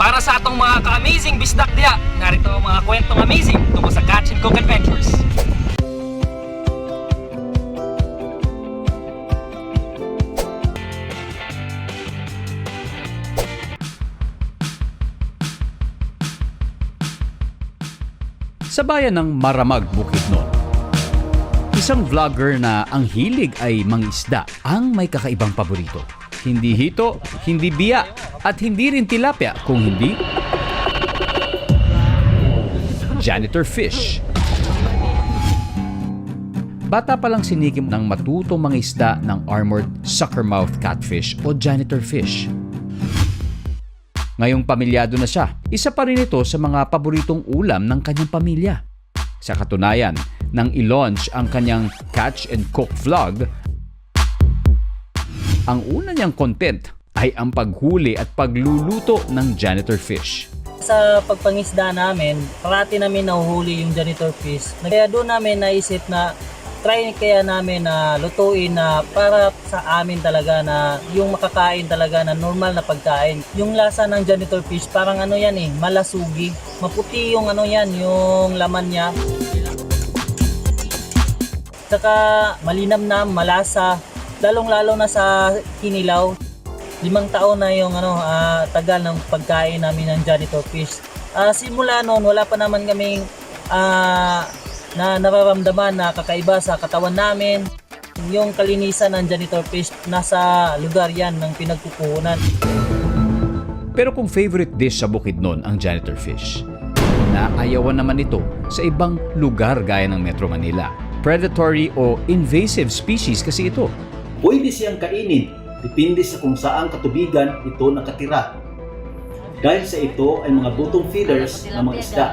Para sa atong mga ka-amazing bisdak diha, narito ang mga kwentong amazing tungkol sa Catch and Cook Adventures. Sa bayan ng Maramag, Bukidnon, isang vlogger na ang hilig ay mangisda ang may kakaibang paborito. Hindi hito, hindi biya, at hindi rin tilapia kung hindi janitor fish. Bata pa lang sinikim ng matutong mangisda ng armored suckermouth catfish o janitor fish. Ngayong pamilyado na siya, isa pa rin ito sa mga paboritong ulam ng kanyang pamilya. Sa katunayan, nang i-launch ang kanyang Catch and Cook vlog, ang una niyang content ay ang paghuli at pagluluto ng janitor fish. Sa pagpangisda namin, parati namin nahuhuli yung janitor fish. Kaya doon namin naisip na try kaya namin na lutuin na para sa amin talaga na yung makakain talaga na normal na pagkain. Yung lasa ng janitor fish parang ano yan malasugi. Maputi yung ano yan, yung laman niya. Saka malinamnam, malasa, lalong-lalo na sa kinilaw. 5 taon na yung tagal ng pagkain namin ng janitor fish. Simula noon, wala pa naman kaming na nararamdaman na kakaiba sa katawan namin. Yung kalinisan ng janitor fish, nasa lugar yan ng pinagkukunan. Pero kung favorite dish sa Bukidnon ang janitor fish, naayawan naman ito sa ibang lugar gaya ng Metro Manila. Predatory o invasive species kasi ito. Pwede siyang kainin, depende sa kung saan katubigan ito nakatira. Dahil sa ito ay mga bottom feeders ng mga isda.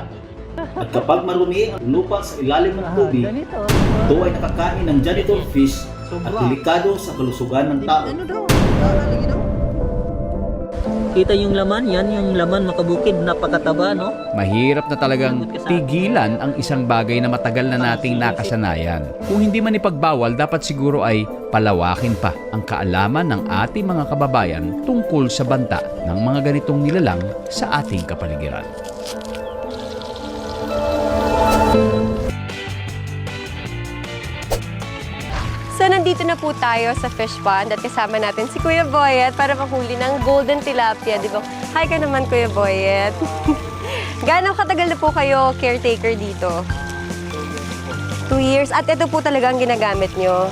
At kapag marumi ang lupa sa ilalim ng tubig, ito ay nakakain ng janitor fish at delikado sa kalusugan ng tao. Kita yung laman, yan yung laman makabukid, napakataba, no? Mahirap na talagang pigilan ang isang bagay na matagal na nating nakasanayan. Kung hindi man ipagbawal, dapat siguro ay palawakin pa ang kaalaman ng ating mga kababayan tungkol sa banta ng mga ganitong nilalang sa ating kapaligiran. So nandito na po tayo sa fish pond at kasama natin si Kuya Boyet para mahuli ng golden tilapia, di ba? Hi ka naman, Kuya Boyet. Gaano katagal na po kayo caretaker dito? 2 years. At ito po talaga ang ginagamit nyo.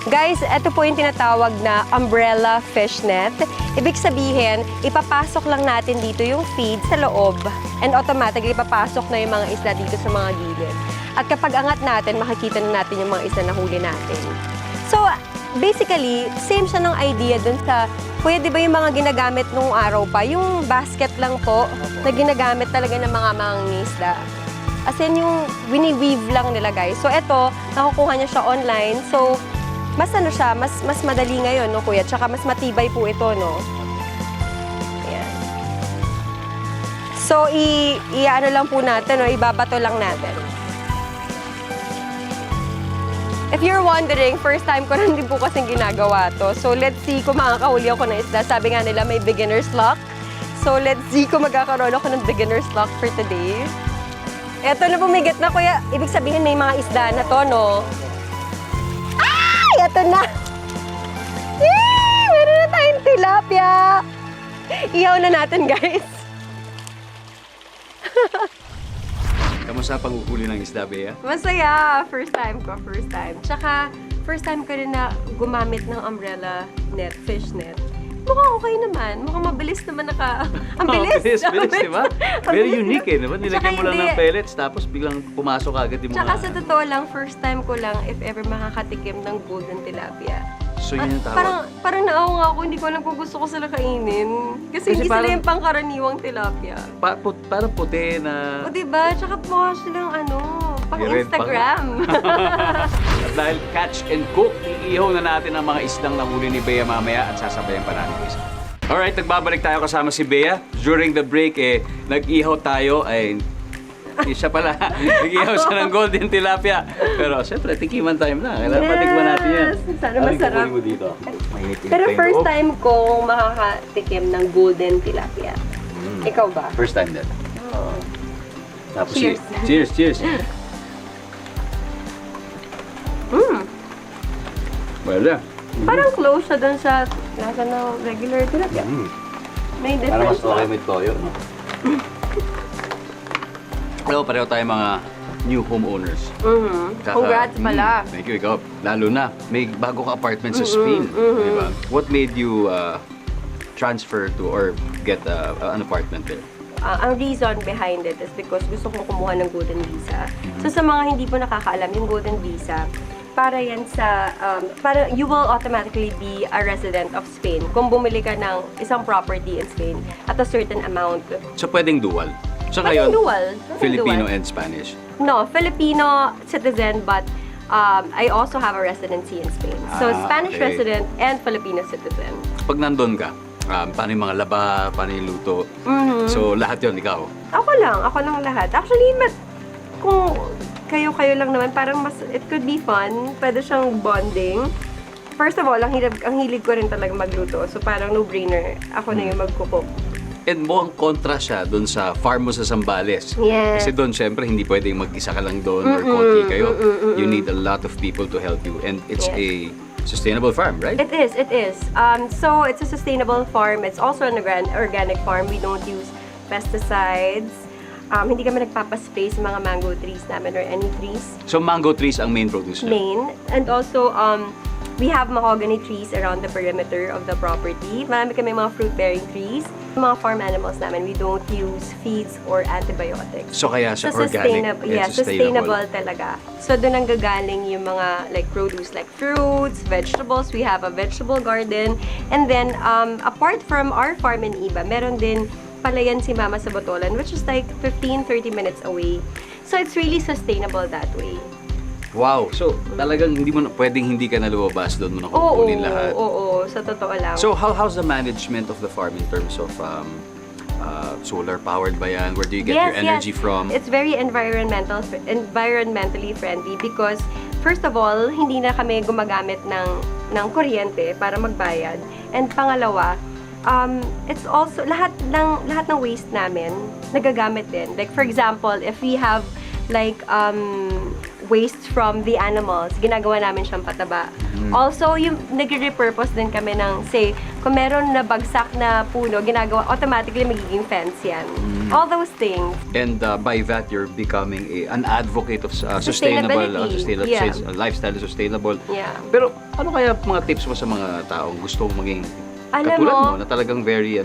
Guys, ito po yung tinatawag na umbrella fish net. Ibig sabihin, ipapasok lang natin dito yung feed sa loob and automatically ipapasok na yung mga isda dito sa mga gilid. At kapag angat natin, makikita na natin yung mga isda na huli natin. So, basically, same siya ng idea dun sa, kuya, di ba yung mga ginagamit nung araw pa? Yung basket lang po na ginagamit talaga ng mga mangingisda. As in, yung wini-weave lang nila, guys. So, eto, nakukuha niya siya online. So, mas ano siya, mas madali ngayon, no, kuya? Tsaka mas matibay po ito, no? Ayan. So, i-ano lang po natin, no? Ibabato lang natin. If you're wondering, first time ko rin din po kasing ginagawa to. So, let's see kung makakahuli ako ng isda. Sabi nga nila, may beginner's luck. So, let's see kung magkakaroon ako ng beginner's luck for today. Eto na bumigat na, kuya. Ibig sabihin, may mga isda na to, no? Ay! Eto na! Yay! Meron na tayong tilapia! Ihaw na natin, guys. Kamusta paghuhuli ng isda, Bea? Masaya! First time ko, first time. Tsaka, first time ko rin na gumamit ng umbrella net, fish net. Mukhang okay naman. Mukhang mabilis naman Ang bilis! Bilis, di ba? Very unique diba? Nilagyan mo lang hindi. ng pellets tapos biglang pumasok agad yung mga... Tsaka sa totoo lang, first time ko lang if ever makakatikim ng golden tilapia. So yun yung tawag. Parang naawa nga ako, hindi ko alam kung gusto ko sila kainin. Kasi hindi sila yung pangkaraniwang tilapia. Parang puti na... O diba? Tsaka mukha silang pang Instagram. At dahil catch and cook, iihaw na natin ang mga isdang nahuli ni Bea mamaya at sasabayan pa natin ko isa. Alright, nagbabalik tayo kasama si Bea. During the break, nag-ihaw tayo. Siya pala, nag-ihaw siya ng golden tilapia. Pero siyempre, tikiman time na. Kailangan patikman natin yan. Sana masarap. Kukunin mo dito. Pero first time kong makakatikim ng golden tilapia. Ikaw ba? First time din. Tapos Cheers. Cheers. Well, yeah. Parang close siya dun sa lasa ng regular tilapia. May difference ba? with toyo, no? Alam mo, pareho tayo mga new homeowners. Congrats pala. Thank you, ikaw. Lalo na, may bago ka apartment sa Spain. Diba? What made you transfer to or get an apartment there? Ang reason behind it is because gusto kong kumuha ng Golden Visa. So sa mga hindi po nakakaalam, yung Golden Visa, para yan sa, para you will automatically be a resident of Spain kung bumili ka ng isang property in Spain at a certain amount. So, pwedeng dual. So, Pwedeng ngayon, dual. Filipino and Spanish. No, Filipino citizen, but I also have a residency in Spain. So, Spanish Okay. resident and Filipino citizen. Pag nandun ka, paano yung mga laba, paano yung luto? So, lahat yon ikaw. Ako lang lahat. Actually, kung kayo lang naman, parang it could be fun. Pwede siyang bonding. First of all, ang hilig ko rin talaga magluto. So, parang no-brainer. Ako na yung magkukook. And mukhang kontra siya doon sa farm mo sa Zambales. Yes. Kasi doon, syempre, hindi pwedeng mag-isa ka lang doon or konti kayo. You need a lot of people to help you. And it's a sustainable farm, right? It is. So, it's a sustainable farm. It's also an organic farm. We don't use pesticides. Hindi kami nagpapaspray sa mga mango trees namin or any trees. So, mango trees ang main produce niya. Main. And also, we have mahogany trees around the perimeter of the property. Marami kami mga fruit-bearing trees. Mga farm animals namin, we don't use feeds or antibiotics. So, kaya siya So, organic and sustainable talaga. So, doon ang gagaling yung mga like produce like fruits, vegetables. We have a vegetable garden. And then, apart from our farm in Iba, meron din palayan si Mama sa Botolan, which is like 15-30 minutes away. So, it's really sustainable that way. Wow! So, talagang pwedeng hindi ka na lumabas doon mo na kukunin lahat. Oo, sa totoo lang. So, how's the management of the farm in terms of solar powered ba yan? Where do you get your energy from? It's very environmentally friendly because first of all, hindi na kami gumagamit ng kuryente para magbayad. And pangalawa, it's also lahat ng waste namin nagagamit din. Like for example, if we have like waste from the animals, ginagawa namin siyang pataba. Also, yung nagre-repurpose din kami ng, say, kung meron na bagsak na puno, ginagawa, automatically magiging fence yan. All those things. And by that, you're becoming an advocate of sustainable lifestyle, sustainable. Yeah. Pero ano kaya mga tips mo sa mga taong gustong maging Alam katulad mo, mo na talagang very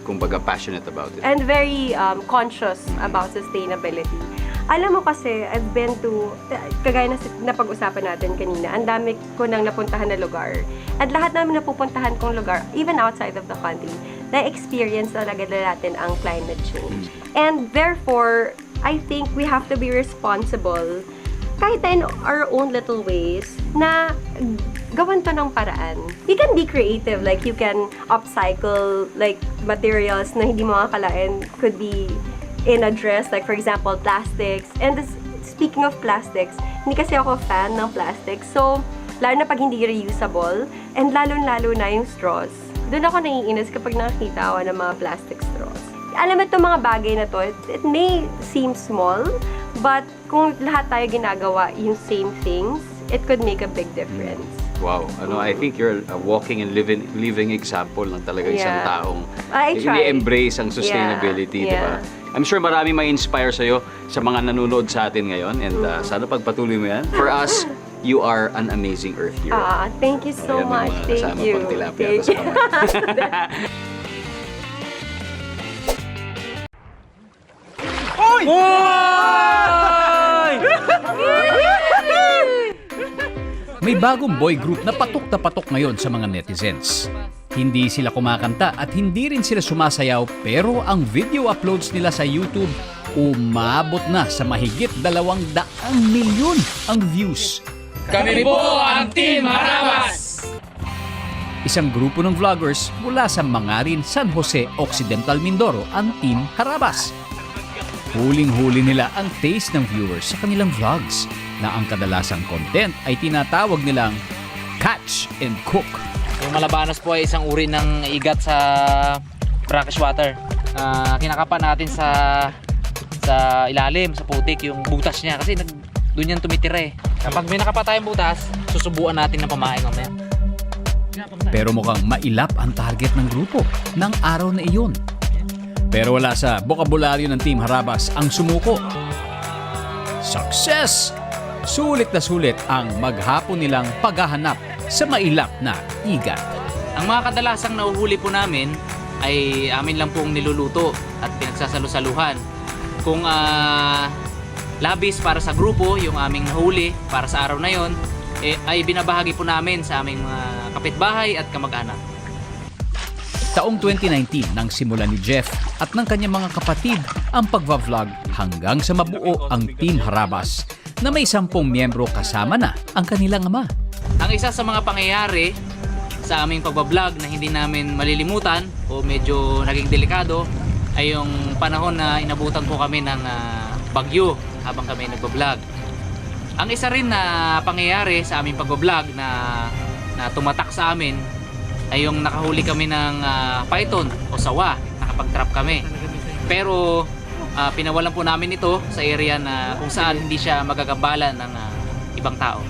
kumbaga passionate about it? and very conscious about sustainability. Alam mo kasi, I've been to, kagaya na pag-usapan natin kanina, ang dami ko nang napuntahan na lugar. At lahat namin napupuntahan kong lugar, even outside of the country, na-experience talaga natin ang climate change. And therefore, I think we have to be responsible, kahit in our own little ways, na gawan to ng paraan. You can be creative, like you can upcycle like materials na hindi mo makakalain could be in a dress, like for example, plastics. And speaking of plastics, hindi kasi ako fan ng plastics. So, lalo na pag hindi reusable, and lalo-lalo na yung straws. Doon ako naiinis kapag nakakita ako ng mga plastic straws. Alam mo itong mga bagay na to, it may seem small, but kung lahat tayo ginagawa yung same things, it could make a big difference. Wow. I think you're a walking and living example ng talaga isang taong I try. ini-embrace ang sustainability, di ba? I'm sure marami ma-inspire sa'yo sa mga nanonood sa atin ngayon and sana pagpatuloy mo yan. For us, you are an amazing earth hero. Thank you so Ayan, may much. mga Thank kasama you. pang tilapia Thank sa you. kamay. May bagong boy group na patok ngayon sa mga netizens. Hindi sila kumakanta at hindi rin sila sumasayaw pero ang video uploads nila sa YouTube umabot na sa mahigit 200 milyon ang views. Kami po ang Team Harabas! Isang grupo ng vloggers mula sa Mangarin, San Jose, Occidental Mindoro ang Team Harabas. Huling-huli nila ang taste ng viewers sa kanilang vlogs na ang kadalasang content ay tinatawag nilang catch and cook. Yung malabanos po ay isang uri ng igat sa brackish water. Kinakapan natin sa ilalim, sa putik, yung butas niya kasi doon yan tumitira eh. Kapag may nakapa tayong butas, susubuan natin ng pamain mamaya. Pero mukhang mailap ang target ng grupo ng araw na iyon. Pero wala sa bokabularyo ng Team Harabas ang sumuko. Success! Sulit na sulit ang maghapon nilang paghahanap sa mailap na igat. Ang mga kadalasang nahuhuli po namin ay amin lang pong niluluto at pinagsasalusaluhan. Kung labis para sa grupo, yung aming nahuli para sa araw na yon, ay binabahagi po namin sa aming mga kapitbahay at kamag-anak. Taong 2019 nang simulan ni Jeff at ng kanyang mga kapatid ang pagva-vlog hanggang sa mabuo ang Team Harabas na may 10 miyembro kasama na ang kanilang ama. Ang isa sa mga pangyayari sa aming pagbablog na hindi namin malilimutan o medyo naging delikado ay yung panahon na inabutan po kami ng bagyo habang kami nagbablog. Ang isa rin na pangyayari sa aming pagbablog na tumatak sa amin ay yung nakahuli kami ng python o sawa, nakapag-trap kami. Pero pinawalan po namin ito sa area na kung saan hindi siya magagabalan ng ibang tao.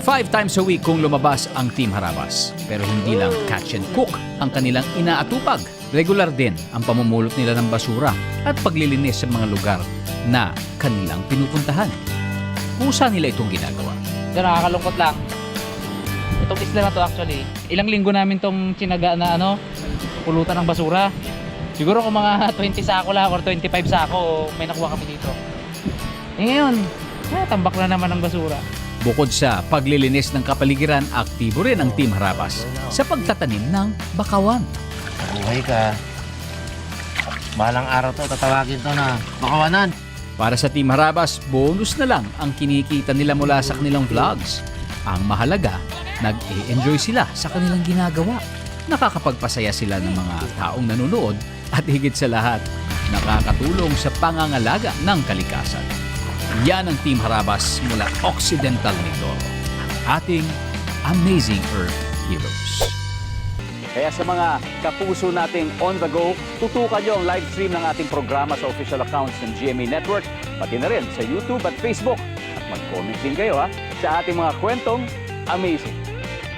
5 times a week kung lumabas ang Team Harabas. Pero hindi lang catch and cook ang kanilang inaatupag. Regular din ang pamumulot nila ng basura at paglilinis sa mga lugar na kanilang pinupuntahan. Kung saan nila itong ginagawa? So, nakakalungkot lang. Itong isla na to actually, ilang linggo namin tong tsinaga na pulutan ng basura. Siguro kung mga 20 sako lang or 25 sako may nakuha kami dito. Ngayon, tambak na naman ang basura. Bukod sa paglilinis ng kapaligiran, aktibo rin ang Team Harabas sa pagtatanim ng bakawan. Buhay ka. Balang araw to, tatawagin to na bakawanan. Para sa Team Harabas, bonus na lang ang kinikita nila mula sa kanilang vlogs. Ang mahalaga, nag-e-enjoy sila sa kanilang ginagawa. Nakakapagpasaya sila ng mga taong nanonood at higit sa lahat, nakakatulong sa pangangalaga ng kalikasan. Yan ang Team Harabas mula Occidental Mindoro, ang ating Amazing Earth Heroes. Kaya sa mga kapuso nating on the go, tutukan nyo ang live stream ng ating programa sa official accounts ng GMA Network, pati na rin sa YouTube at Facebook. At mag-comment din kayo sa ating mga kwentong amazing.